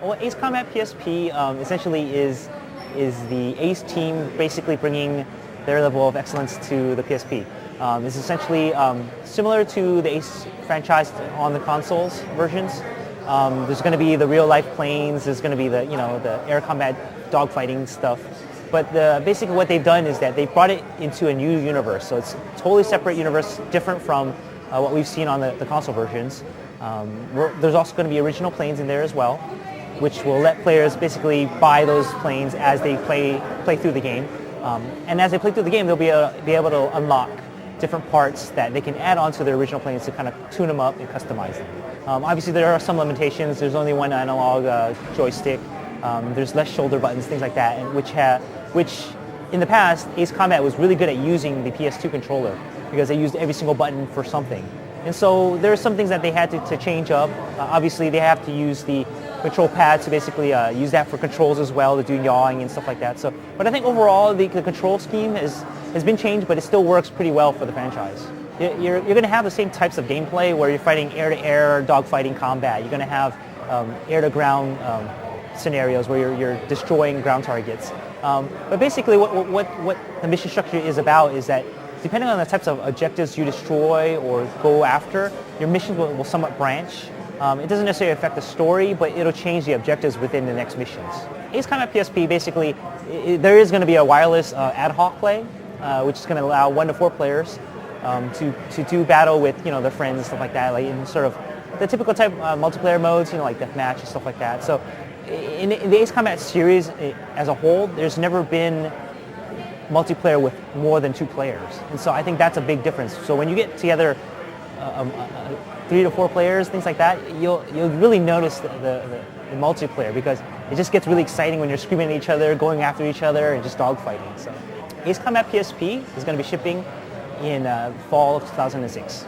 Well, Ace Combat PSP essentially is the Ace team basically bringing their level of excellence to the PSP. It's essentially similar to the Ace franchise on the consoles versions. There's going to be the real-life planes. There's going to be the air combat dogfighting stuff. But basically what they've done is that they've brought it into a new universe. So it's a totally separate universe, different from what we've seen on the console versions. There's also going to be original planes in there as well, which will let players basically buy those planes as they play through the game. And as they play through the game, they'll be able to unlock different parts that they can add onto their original planes to kind of tune them up and customize them. Obviously, there are some limitations. There's only one analog joystick. There's less shoulder buttons, things like that, and which in the past, Ace Combat was really good at using the PS2 controller because they used every single button for something. And so there are some things that they had to change up. Obviously, they have to use the control pad to basically use that for controls as well, to do yawing and stuff like that. So, but I think overall, the control scheme has been changed, but it still works pretty well for the franchise. You're going to have the same types of gameplay where you're fighting air-to-air, dogfighting combat. You're going to have air-to-ground scenarios where you're destroying ground targets. But basically what the mission structure is about is that depending on the types of objectives you destroy or go after, your missions will somewhat branch. It doesn't necessarily affect the story, but it'll change the objectives within the next missions. Ace Combat PSP, basically, there is going to be a wireless ad hoc play, which is going to allow 1 to 4 players to do battle with their friends and stuff like that, like in sort of the typical type multiplayer modes, like deathmatch and stuff like that. So in the Ace Combat series as a whole, there's never been multiplayer with more than 2 players, and so I think that's a big difference. So when you get together 3 to 4 players, things like that, you'll really notice the multiplayer, because it just gets really exciting when you're screaming at each other, going after each other, and just dogfighting. So Ace Combat PSP is going to be shipping in fall of 2006.